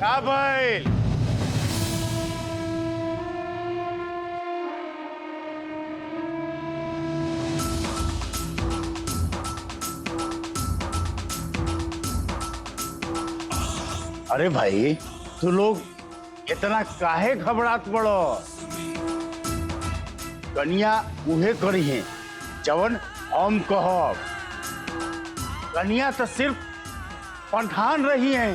का भइल? अरे भाई, तू लोग इतना काहे घबरात पड़ो? कन्या उहे करी है जवन हम कहब। कन्या तो सिर्फ पंठान रही है,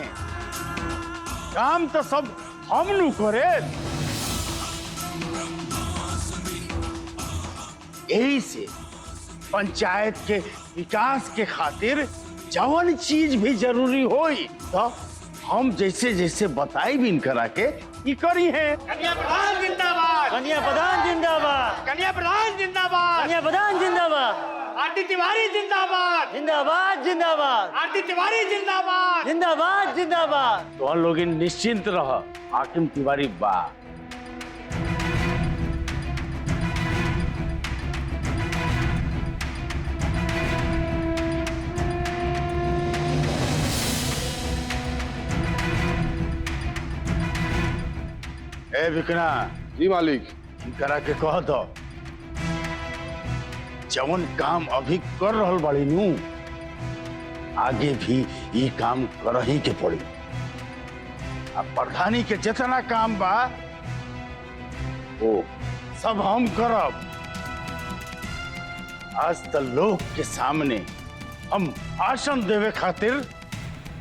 काम तो सब हम नु करे। यही से पंचायत के विकास के खातिर जवन चीज भी जरूरी होई तो हम जैसे जैसे बताई भी करा के ई करी है। कन्या प्रधान जिंदाबाद, कन्या प्रधान जिंदाबाद, कन्या प्रधान जिंदाबाद, कन्या प्रधान जिंदाबाद, आरती तिवारी जिंदाबाद, जिंदाबाद जिंदाबाद, आरती तिवारी जिंदाबाद, जिंदाबाद जिंदाबाद। तो हम लोग निश्चिंत रह, हाकिम तिवारी बा। ए विकना, जी मालिक। करा के कह दो जवन काम अभी कर रहल बाड़ी नू, आगे भी ये काम करही के पड़ी। अब प्रधानी के जितना काम बा वो सब हम करब। आज तो लोग के सामने हम भाषण देवे खातिर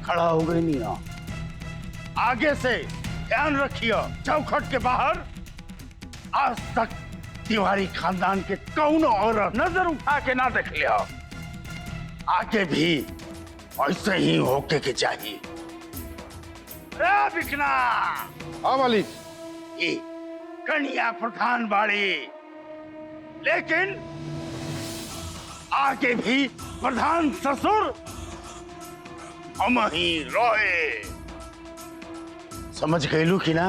खड़ा हो गई नहीं। आगे से ध्यान रखिए, चौखट के बाहर आज तक तिवारी खानदान के कौनो और नजर उठा के ना देख लिया। आगे भी ऐसे ही होके के चाहिए। बिकना, हाँ मालिक। ये कन्या प्रधान बाड़ी, लेकिन आगे भी प्रधान ससुर हम ही रोए। समझ गईलू कि ना?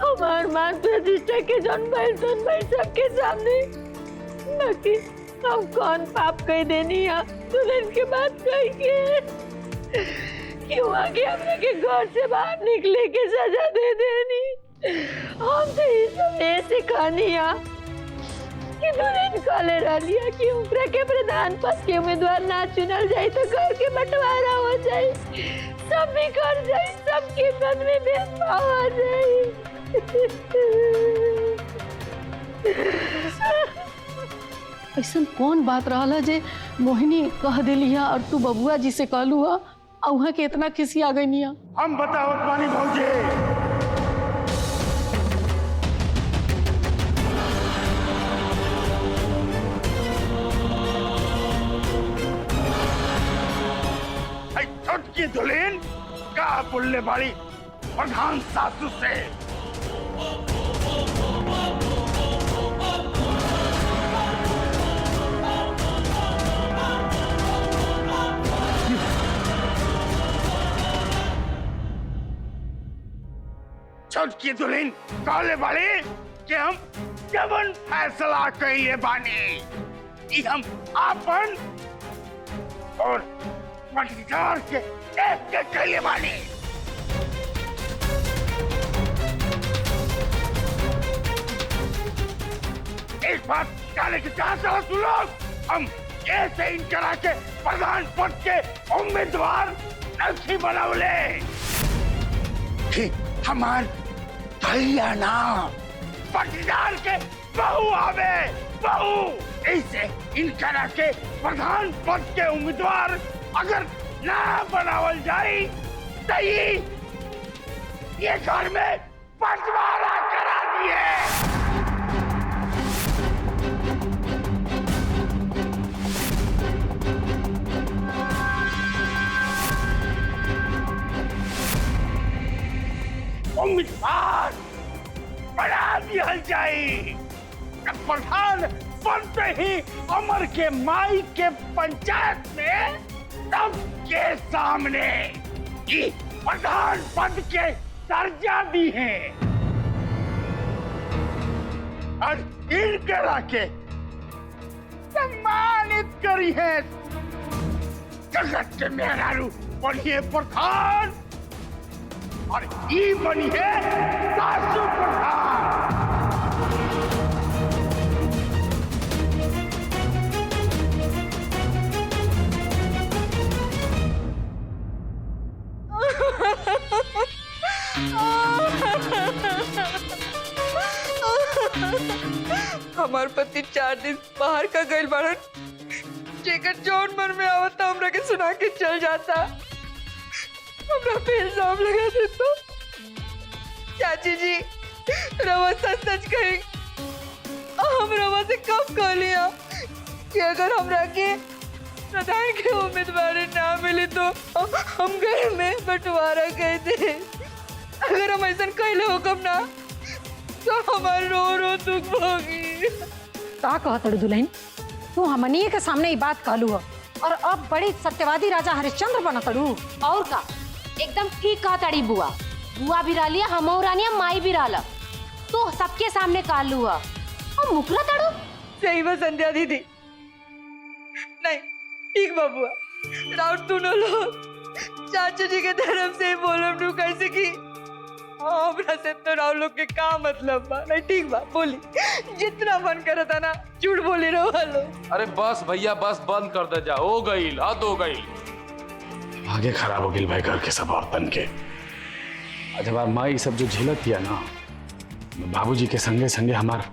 हमार मान प्रतिष्ठा के जन भाई सबके सामने, बाकी हम कौन पाप कह देनी है दुल्हन के बात कह के, क्यों आगे हमने के घर से बाहर निकले के सजा दे देनी। हम तो ये सब ऐसे कहानी है कि दुल्हन काले रलिया कि ऊपर के प्रधान पद के उम्मीदवार ना चुनल जाए तो घर के बंटवारा हो जाए, सब बिखर जाए, सबके मन में भेदभाव आ जाए। ऐसा कौन बात रहा जे मोहिनी कह दिली है और तू बबुआ जी से कहलू है और वहाँ के इतना खिसी आ गई नहीं है? हम बताओ पानी भौजे, छोटकी दुल्हन का बोलने वाली प्रधान सासू से। छोटकी दुल्हन कहले वाली कि हम जवन फैसला कइले बानी कि हम आपन और पटीदार के एक के कइले बानी। एक बात कहने की चाहत है तुम लोग, हम ऐसे इन करा के प्रधान पद के उम्मीदवार नहीं बनावले कि हमार भैया ना पटीदार के बहू आवे, बहू। ऐसे इन करा के प्रधान पद के उम्मीदवार अगर ना बनावल जाए तो ये घर में बंटवारा करा दिए। उम्मीदवार बना दिया जाए, प्रधान बनते ही अमर के माई के पंचायत में सबके सामने कि प्रधान पद के दर्जा दी है और इनके राके सम्मानित करी है। जगत के मेहरारू बनिए प्रधान और ये बनी है सासू प्रधान। हमार पति 4 दिन बाहर का गइल बारन, जेकर जौन मन में आवता हमरा के सुना के चल जाता। हमरा पे इल्जाम लगा दे तो चाची जी रवा सच सच कही। हम रवा से कब कह लिया कि अगर हमरा के प्रधान के उम्मीदवारी ना मिली तो हम घर में बंटवारा कह दे। अगर हम ऐसा कहले हुक्म ना तो हमार रो रो दुख होगी। का कहत दुल्हन, तू हमनिए के सामने ही बात कहलू हो और अब बड़ी सत्यवादी राजा हरिश्चंद्र बना तड़ू। और का एकदम ठीक कहा तड़ी बुआ। बुआ भी रालिया, हमऊ रानिया, माई भी राला। तो सबके सामने कहलू है और मुकरा तड़ू। सही बा संध्या दीदी। नहीं ठीक बा बुआ, राउत तू न लोग चाचा जी के तरफ से बोलम नु कैसे की हमरा से तो राव लोग के का मतलब बा। नहीं ठीक बा, बोली जितना मन करता ना झूठ बोली रहो लो। अरे बस भैया बस, बंद कर दे जा, हो गई हद हो गई। आगे खराब हो गई भाई घर के सब औरतन के। आज हमार माई सब जो झेलत किया ना, बाबूजी के संगे संगे हमार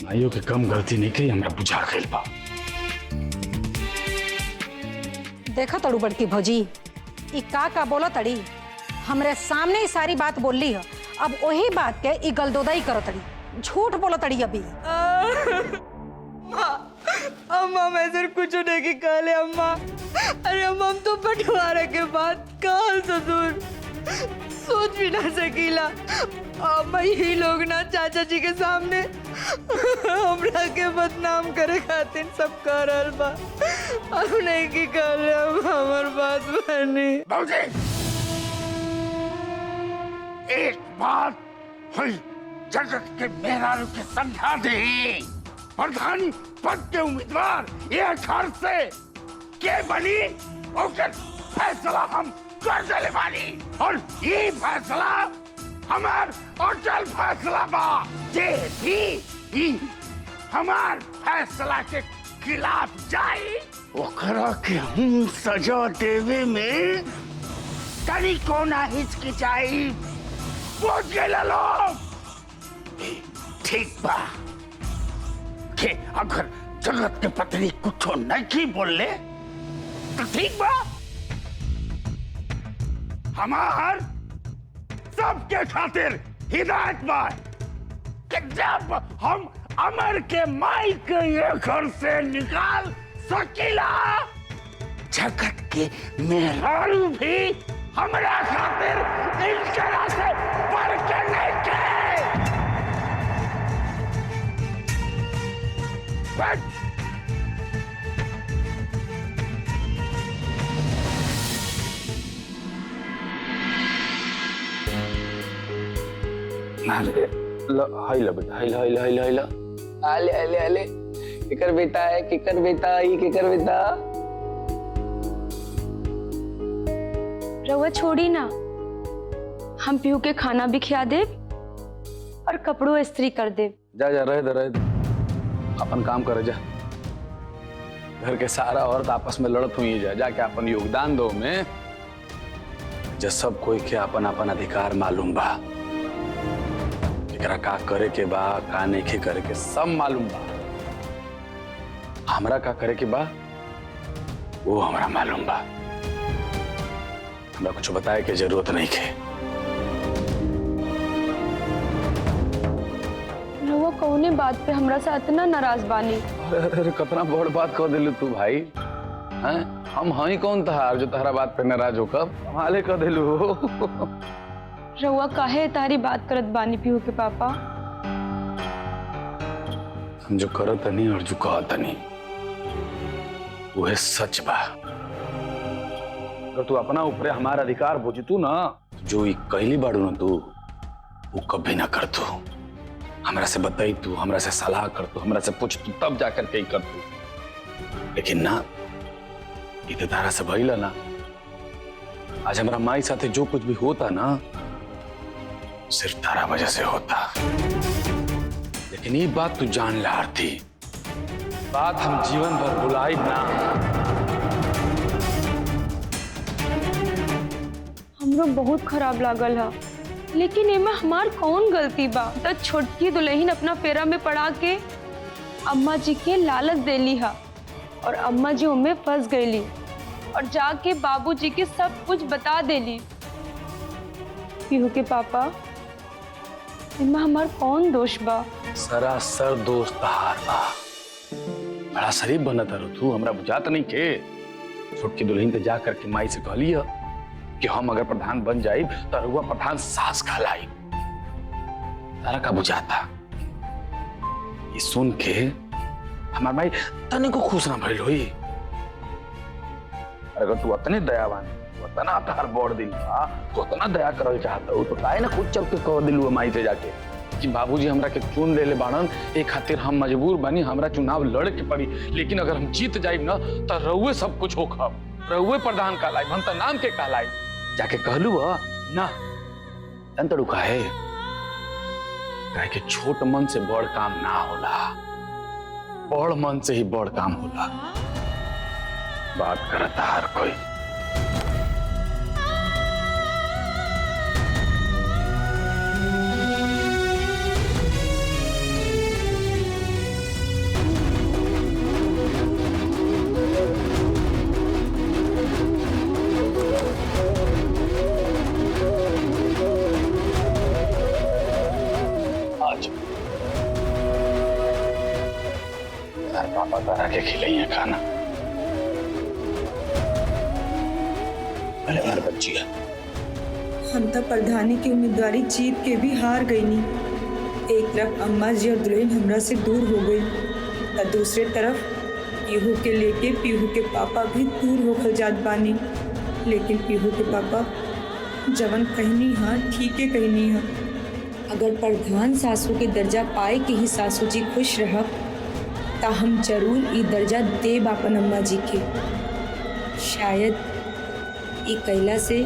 माइयों के कम गलती नहीं कही, हमरा बुझा गइल बा। देखा तड़ू बड़की भौजी, ई का बोला तड़ी, हमरे सामने ही सारी बात बोल ली है। अब वही बात के ई गलदोदाई करो तड़ी, झूठ बोलो तड़ी अभी। अम्मा मैं सर कुछ नहीं की काले अम्मा। अरे अम्मा हम तो बंटवारा के बाद काल ससुर सोच भी ना सकीला। अम्मा यही लोग ना चाचा जी के सामने हमरा के बदनाम करे खातिर सब कर रहल बा। अब नहीं की काले अम्मा हमार बात बनी। एक बात हुई जगत के मेहरारू के समझा दे, प्रधानी पद के उम्मीदवार ये घर से के बनी और फैसला हम कर देले बानी और ये फैसला हमार अटल फैसला बा। जे भी हमार फैसला के खिलाफ जाए ओकरा के हम सजा देवे में तनी को ना हिचकिचाई। बुझ गए लोग, ठीक बा के अगर जगत के पत्नी कुछ नहीं बोले तो ठीक बा। हमार सबके खातिर हिदायत बा कि जब हम अमर के माई के ये घर से निकाल सकीला, जगत के मेहरारू भी हमरा खातिर इनकरा से बढ़ के नहीं के। हाइला बेटा, हाइला आले आले आले। किकर बेटा है, किकर बेटा, ये किकर बेटा। रवा छोड़ी ना, हम पीहू के खाना भी खिला दे और कपड़ों इस्त्री कर दे। जा जा रहे दे, अपन काम करे जा। घर के सारा औरत आपस में लड़त हुई जा, जाके अपन योगदान दो में। जब सब कोई के अपन अपन अधिकार मालूम बा, एकरा का करे के बा का नहीं करे के सब मालूम बा। हमरा का करे के बा वो हमरा मालूम बा। हमरा कुछ बताए के जरूरत नहीं के। रवा कौने बात पे हमरा से इतना नाराज बानी? अरे कितना बड़ बात कह दिलू तू भाई। हैं हम हई कौन तहार जो तहरा बात पे नाराज हो? कब हाले कह दिलू। रवा काहे तारी बात करत बानी पीहू के पापा? हम जो करत नहीं और जो कहत नहीं वो सच बा। अगर तू अपना ऊपर हमारा अधिकार बुझतू ना, जो कहली बाड़ू ना तू वो कभी ना कर तू। हमरा से बताई तू, हमरा से सलाह कर तू, हमरा से पूछ तू, तब जाकर के कर तू। लेकिन ना, ये तारा से भइला ना। आज हमारा माई साथे जो कुछ भी होता ना सिर्फ तारा वजह से होता। लेकिन ये बात तू जान ला आरती, बात हम जीवन भर भुलाई ना। हमरो बहुत खराब लागल है, लेकिन एमा हमार कौन गलती बा? तो छोटकी दुल्हन अपना फेरा में पड़ा के अम्मा जी के लालच देली है और अम्मा जी उनमें फंस गईली और जाके बाबूजी के सब कुछ बता देली। पीहू के पापा, एमा हमार कौन दोष बा? सरासर दोस्त तहार बा। बड़ा शरीफ बनत रहो तू, हमरा बुझात नहीं के। छोटकी दुल्हन के जा करके माई से कहली कि हम अगर प्रधान बन जाए तो रुआ प्रधान सास कहलाई। तारा का बुझाता? ये सुन के हमार माई तने को खुश ना भइल होई। अगर तू अतने दयावान, उतना तार बोड़ दिल बा, तो उतना दया करल चाहता हो तो काहे ना खुद चल के कह दिलू माई से जाके कि बाबूजी हमरा के चुन ले बाड़न, ए खातिर हम मजबूर बनी, हमरा चुनाव लड़ के पड़ी। लेकिन अगर हम जीत जाइब ना तो रउए सब कुछ होखब, रउए प्रधान कहलाई, हम तो नाम के कहलाई। जाके कहलू ना तंतड़ू काहे कि छोट मन से बड़ काम ना होला, बड़ मन से ही बड़ काम होला। बात करता हर कोई। पापा तारा के खिलाइए खाना। अरे हमारे बच्चिया, हम तो प्रधानी की उम्मीदवारी जीत के भी हार गई नहीं। एक तरफ अम्मा जी और दुल्हन हमरा से दूर हो गई और दूसरे तरफ पीहू के लेके पीहू के पापा भी दूर होकर जात बानी। लेकिन पीहू के पापा जवन कहनी हाँ ठीक है कहनी हाँ। अगर प्रधान सासू के दर्जा पाए कि ही सासू जी खुश रह ता हम जरूर ई दर्जा देब अपन अम्मा जी के। शायद ई कैला से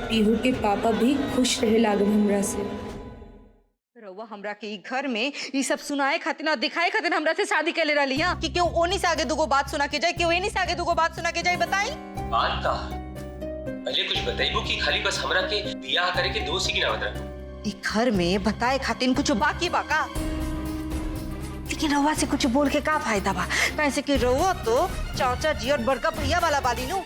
पीहू के पापा भी खुश रहे लागल हमरा से। रउआ हमरा के ई घर में ई सब सुनाए खातिर ना दिखाए खातिर हमरा से शादी कर ले रही है कि क्यों ओनी से आगे दुगो बात सुना के जाए, क्यों एनी से आगे दुगो बात सुना के जाए? बताई बात का पहले कुछ बताइबो कि खाली बस हमरा के बियाह करे के दोस्त ही ना बता। ई घर में बताए खातिर कुछ बाकी बाका, लेकिन रउआ से कुछ बोल के का फायदा बा? कैसे कि रउआ तो चाचा जी और बड़का भैया वाला बाली नु।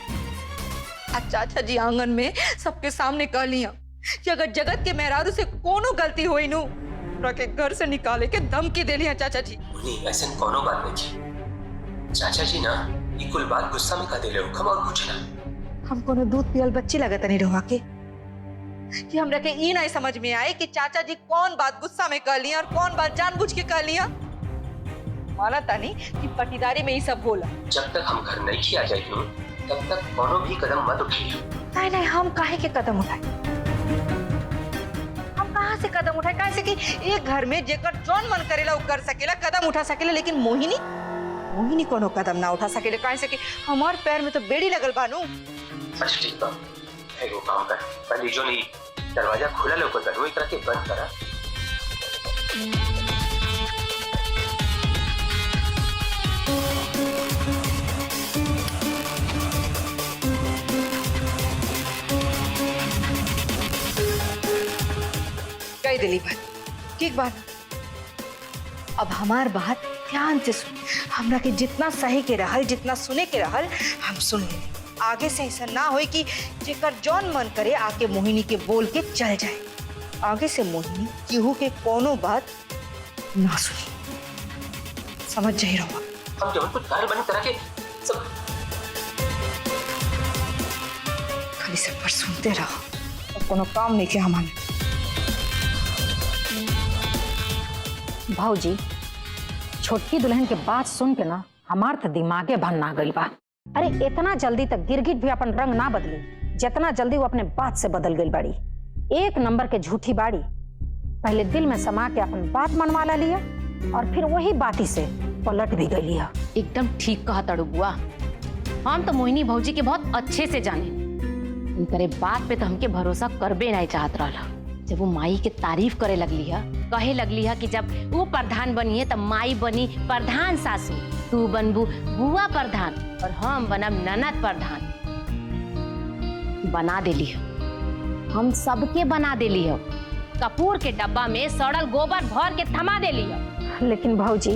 आज चाचा जी आंगन में सबके सामने कह लिया कि अगर जगत के मेहरारू से कोनो गलती हुई नु के घर से निकाले के धमकी दे लिया चाचा जी। नहीं ऐसा कोनो बात नहीं थी। चाचा जी ना ये कुल बात गुस्सा में कह देले हो और कुछ ना। हम कोनो दूध पियल बच्ची लगता नहीं रहुआ के कि हमरा के ई नहीं समझ में आए कि चाचा जी कौन बात गुस्सा में कह लिया और कौन बात जानबूझ के कह लिया। माना तानी कि पटीदारी में ही सब होला। जब तक हम घर नहीं किया जाए तब तक कोनो भी कदम मत उठाइए। नहीं नहीं, हम काहे के कदम उठाए? हम कहाँ से कदम उठाए? कैसे कि एक घर में जेकर जौन मन करेला वो कर सकेला, कदम उठा सकेला, लेकिन मोहिनी कोनो कदम ना उठा सकेले। कैसे कि हमार पैर में तो बेड़ी लगल बानू। अच्छा ठीक बा, एगो काम कर, पहले जो नहीं दरवाजा खुला लौकत है वो एकरा के बंद करा। कही दिली बात, ठीक बात। अब हमार बात ध्यान से सुन। हमरा के जितना सही के रहल, जितना सुने के रहल, हम सुन ले। आगे से ऐसा ना हो कि जेकर जौन मन करे आके मोहिनी के बोल के चल जाए। आगे से मोहिनी केहू के कोनो बात ना सुनी, समझ जाए रहो। हम जब कुछ घर बनी तरह के सब खाली सब पर सुनते रहो, तो कोनो काम नहीं किया हमारे। भाऊजी छोटकी दुल्हन के बात सुन के ना हमार तो दिमागे भन्ना गई बा। अरे इतना जल्दी तक गिरगिट भी अपन रंग ना बदली जितना जल्दी वो अपने बात से बदल गई बाड़ी। एक नंबर के झूठी बाड़ी। पहले दिल में समा के अपन बात मनवा ला लिया और फिर वही बाती से पलट भी गई लिया। एकदम ठीक कहा तड़ू बुआ। हम तो मोहिनी भौजी के बहुत अच्छे से जाने, इनकरे बात पे तो हमके भरोसा करबे नहीं चाहत रहा। जब वो माई के तारीफ करे लगली है, कहे लगली है कि जब वो प्रधान बनी है तब माई बनी प्रधान सासू, तू बनबू बुआ प्रधान और हम बनब ननद प्रधान। बना देली है, हम सबके बना देली है। कपूर के डब्बा में सड़ल गोबर भर के थमा देली है। लेकिन भौजी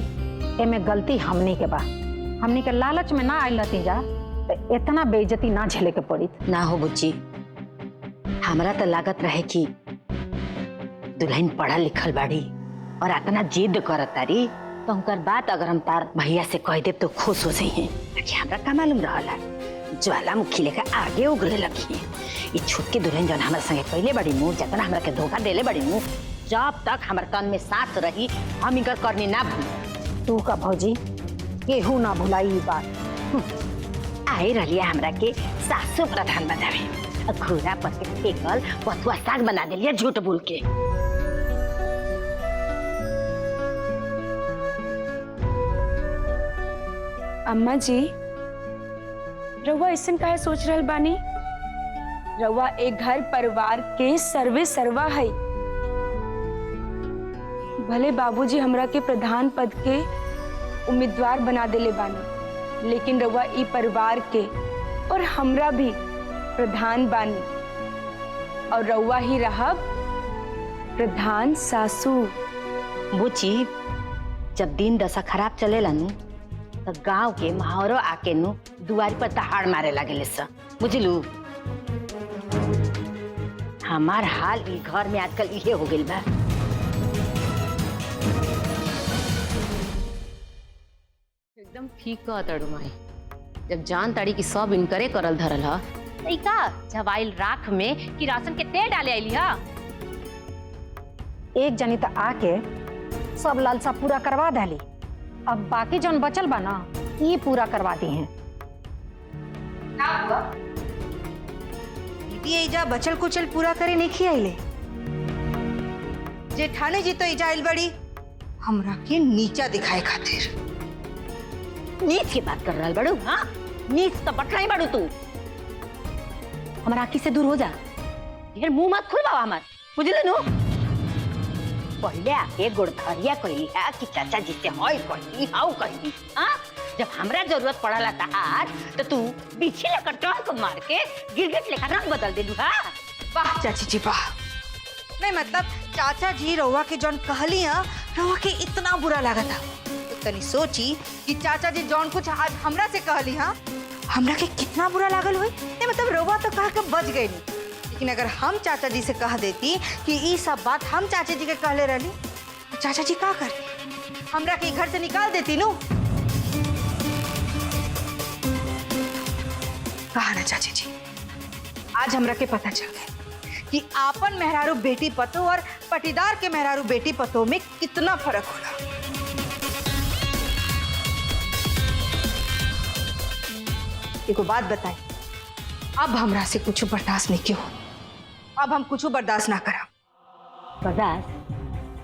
एमे गलती हमनी के बा। हमनी के लालच में ना आइल रहती जा तो इतना बेइज्जती ना झेले के पड़ी ना हो बुच्ची। हमरा तो लागत रहे कि दुल्हन पढ़ल लिखल बाड़ी और इतना जिद करत तारी तो उनकर बात अगर हम तार भैया से कह देब तो खुश हो सही हैं। लेकिन हमरा का मालूम रहला ज्वालामुखी लेकर आगे उगरे लगी। ये छोटकी दुल्हन जौन हमारे संगे पहले बड़ी मुँह जितना हमरा के धोखा देले बड़ी मुँह, जब तक हमारे कान में सांस रही हम इनकर करनी ना भूल। तू का भौजी केहू ना भुलाई बात। आए रहिया हमरा के सासू प्रधान बनावे, घोड़ा पर के फेंकल बथुआ साग बना दिलिया झूठ बोल के। अम्मा जी रउआ ऐसन काहे सोच रहल बानी? रउआ एक घर परिवार के सर्वे सर्वा है। भले बाबूजी हमरा के प्रधान पद के उम्मीदवार बना देले बानी, लेकिन रउआ ई परिवार के और हमरा भी प्रधान बानी और रउआ ही रहब प्रधान सासू। बुची जब दिन दशा खराब चलेला नु तो गांव के महावरो आके नु दुआरी पर दहाड़ मारे लगेले स, बुझलू। हमार हाल ई घर में आजकल इहे हो गइल बा। एकदम ठीक कहा तड़ू माई। जब जान ताड़ी की सब इनकरे करल धरल हा का जवाइल राख में कि राशन के तेल डाले आईली हा। एक जनी तो आके सब लालसा पूरा करवा डाली। अब बाकी जौन बचल बा ना ये पूरा करवा दी हैं। दीदी एजा बचल कुचल पूरा करे नहीं खियाइले। जेठानी जी तो एजा आइल बड़ी हमरा के नीचा दिखाए खातिर। नीच की बात कर रहा बड़ू? हाँ नीच तो बटनाई बड़ू तू। हमारा आँखी से दूर हो जा। ढेर मुंह मत खुलवाओ हमार, बुझले नु। पहले आके गुड़धरिया कहली है कि चाचा जी से होय कहली हाउ कहली। हाँ जब हमरा जरूरत पड़ला तहार तो तू बीछी लेकर टॉक मार के गिरगिट लेकर रंग बदल देलू। हाँ वाह चाची जी वाह। नहीं मतलब चाचा जी रउआ के जौन कहली है रउआ के इतना बुरा लगा था तो तनी सोची कि चाचा जी जौन कुछ आज हमरा से कहली है हमरा के कितना बुरा लागल हुई। नहीं मतलब रउआ तो कह के बच गई, लेकिन अगर हम चाचा जी से कह देती कि ये सब बात हम चाचा जी के कहले रहली तो चाचा जी का करती? हमरा के घर से निकाल देती नु। कहा ना चाची जी आज हमरा के पता चल गया कि आपन मेहरारू बेटी पतो और पटीदार के मेहरारू बेटी पतो में कितना फर्क होला। एको बात बताई, अब हमरा से कुछ बर्दाश्त नहीं क्यों? अब हम कुछ बर्दाश्त ना करा। बर्दाश्त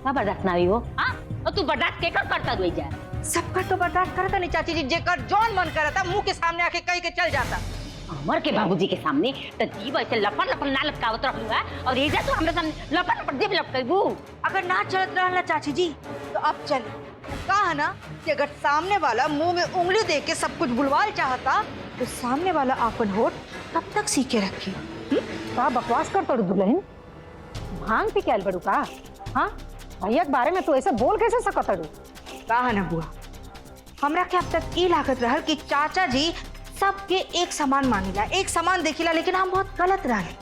का बर्दाश्त ना हो? हाँ और तू बर्दाश्त के करता रह जा। सबका तो बर्दाश्त करता नहीं चाची जी, जेकर जौन मन करता मुंह के सामने आके कह के चल जाता। अमर के बाबूजी के सामने तो जीव ऐसे लपन लपन ना लटकावत रहलू है और एजा तू हमरा सामने लपन लपन देव लटकाबू। अगर ना चलत रहला चाची जी तो अब चले। कहा ना कि अगर सामने वाला मुंह में उंगली दे के सब कुछ बुलवाल चाहता तो सामने वाला आपन होठ तब तक सीखे रखी। का बकवास कर तोड़ दुल्हन? भांग पी के आइल बड़ू का? हाँ भैया के बारे में तू ऐसे बोल कैसे सकत अड़ू? कहा ना बुआ हमरा के अब तक ये लागत रहल कि चाचा जी सबके एक समान मानिला, एक समान देखिला, लेकिन हम बहुत गलत रहे।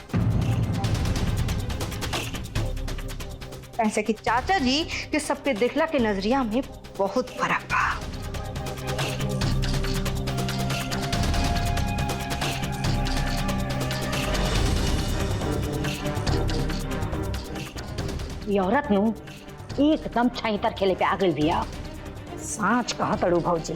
ऐसे कि चाचा जी के सबके देखला के नजरिया में बहुत फर्क बा। ये औरत नु एकदम छैतर खेले पे आ गई बिया। सांच कहा तड़ू भौजी